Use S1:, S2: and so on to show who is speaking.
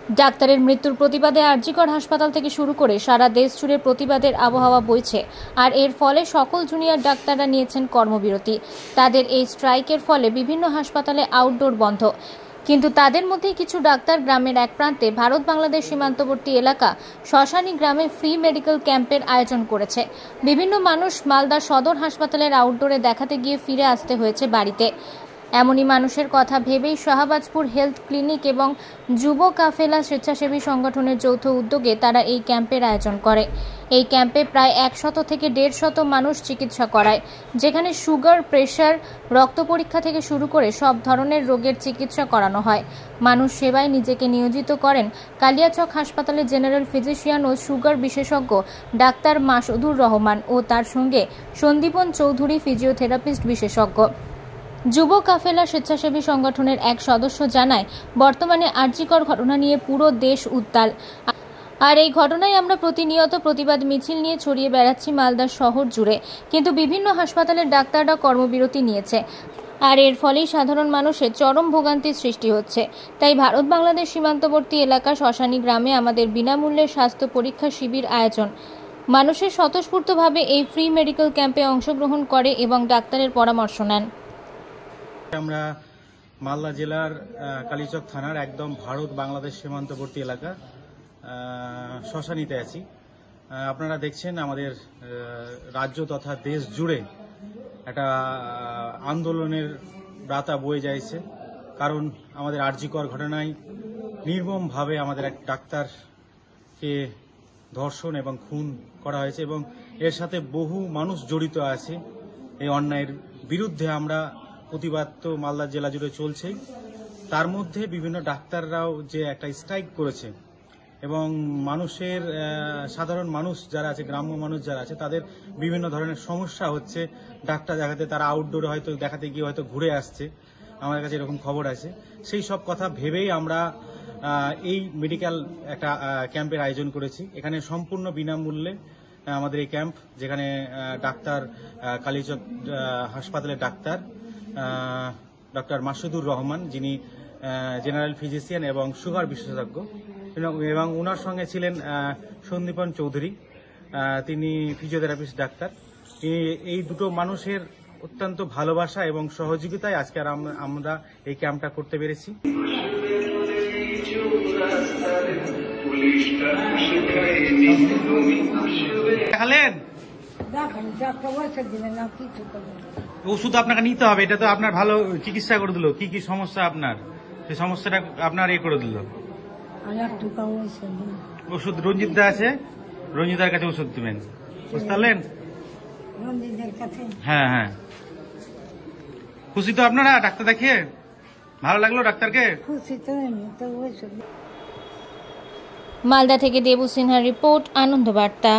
S1: ডাক্তারের মৃত্যুর প্রতিবাদে আরজিকর হাসপাতাল থেকে শুরু করে সারা দেশ জুড়ে প্রতিবাদের আবহাওয়া বইছে। আর এর ফলে সকল জুনিয়র ডাক্তাররা নিয়েছেন কর্মবিরতি। তাদের এই স্ট্রাইকের ফলে বিভিন্ন হাসপাতালে আউটডোর বন্ধ। কিন্তু তাদের মধ্যে কিছু ডাক্তার গ্রামের এক প্রান্তে ভারত বাংলাদেশ সীমান্তবর্তী এলাকা শ্মশানী গ্রামে ফ্রি মেডিকেল ক্যাম্পের আয়োজন করেছে। বিভিন্ন মানুষ মালদা সদর হাসপাতালের আউটডোরে দেখাতে গিয়ে ফিরে আসতে হয়েছে বাড়িতে। এমনই মানুষের কথা ভেবেই শাহবাজপুর হেলথ ক্লিনিক এবং যুব কাফেলা স্বেচ্ছাসেবী সংগঠনের যৌথ উদ্যোগে তারা এই ক্যাম্পের আয়োজন করে। এই ক্যাম্পে প্রায় 100 থেকে 150 মানুষ চিকিৎসা করায়, যেখানে সুগার, প্রেশার, রক্ত পরীক্ষা থেকে শুরু করে সব ধরনের রোগের চিকিৎসা করানো হয়। মানুষ সেবায় নিজেকে নিয়োজিত করেন কালিয়াচক হাসপাতালের জেনারেল ফিজিশিয়ান ও সুগার বিশেষজ্ঞ ডাক্তার মাসুদুর রহমান ও তার সঙ্গে সন্দীপন চৌধুরী, ফিজিওথেরাপিস্ট বিশেষজ্ঞ। যুব কাফেলা স্বেচ্ছাসেবী সংগঠনের এক সদস্য জানায়, বর্তমানে আরজিকর ঘটনা নিয়ে পুরো দেশ উত্তাল। আর এই ঘটনায় আমরা প্রতিনিয়ত প্রতিবাদ মিছিল নিয়ে ছড়িয়ে বেড়াচ্ছি মালদা শহর জুড়ে। কিন্তু বিভিন্ন হাসপাতালের ডাক্তাররা কর্মবিরতি নিয়েছে। আর এর ফলেই সাধারণ মানুষের চরম ভোগান্তির সৃষ্টি হচ্ছে। তাই ভারত বাংলাদেশ সীমান্তবর্তী এলাকা শ্মশানী গ্রামে আমাদের বিনামূল্যে স্বাস্থ্য পরীক্ষা শিবির আয়োজন। মানুষের স্বতঃস্ফূর্তভাবে এই ফ্রি মেডিকেল ক্যাম্পে অংশগ্রহণ করে এবং ডাক্তারের পরামর্শ নেন।
S2: আমরা মালদা জেলার কালিয়াচক থানার একদম ভারত বাংলাদেশ সীমান্তবর্তী এলাকা শ্মশানীতে আছি। আপনারা দেখছেন আমাদের রাজ্য তথা দেশ জুড়ে একটা আন্দোলনের বার্তা বয়ে যাইছে। কারণ আমাদের আরজিকর ঘটনায় নির্মমভাবে আমাদের এক ডাক্তারকে ধর্ষণ এবং খুন করা হয়েছে এবং এর সাথে বহু মানুষ জড়িত আছে। এই অন্যায়ের বিরুদ্ধে আমরা প্রতিবাদ তো মালদা জেলা জুড়ে চলছে। তার মধ্যে বিভিন্ন ডাক্তাররাও যে একটা স্ট্রাইক করেছে এবং মানুষের সাধারণ মানুষ যারা আছে, গ্রাম্য মানুষ যারা আছে, তাদের বিভিন্ন ধরনের সমস্যা হচ্ছে। ডাক্তার দেখাতে তারা আউটডোরে হয়তো দেখাতে গিয়ে হয়তো ঘুরে আসছে, আমার কাছে এরকম খবর আছে। সেই সব কথা ভেবেই আমরা এই মেডিকেল একটা ক্যাম্পের আয়োজন করেছি। এখানে সম্পূর্ণ বিনামূল্যে আমাদের এই ক্যাম্প, যেখানে ডাক্তার কালিয়াচক হাসপাতালের ডাক্তার ডক্টর মাসুদুর রহমান, যিনি জেনারেল ফিজিশিয়ান এবং সুগার বিশেষজ্ঞ, এবং ওনার সঙ্গে ছিলেন সন্দীপন চৌধুরী, তিনি ফিজিওথেরাপিস্ট ডাক্তার। এই দুটো মানুষের অত্যন্ত ভালোবাসা এবং সহযোগিতায় আজকে আমরা এই ক্যাম্পটা করতে পেরেছি। ওষুধ আপনাকে নিতে হবে, এটা তো আপনার ভালো চিকিৎসা করে দিল। কি কি সমস্যা আপনার, সেই সমস্যাটা আপনার করে দিল। ওষুধ রঞ্জিত আছে, রঞ্জিতার কাছে ওষুধ দিবেন, বুঝতে পারলেন? হ্যাঁ হ্যাঁ, খুশি তো আপনারা ডাক্তার দেখিয়ে? ভালো লাগলো ডাক্তারকে?
S1: মালদা থেকে দেবু সিনহার রিপোর্ট, আনন্দ বার্তা।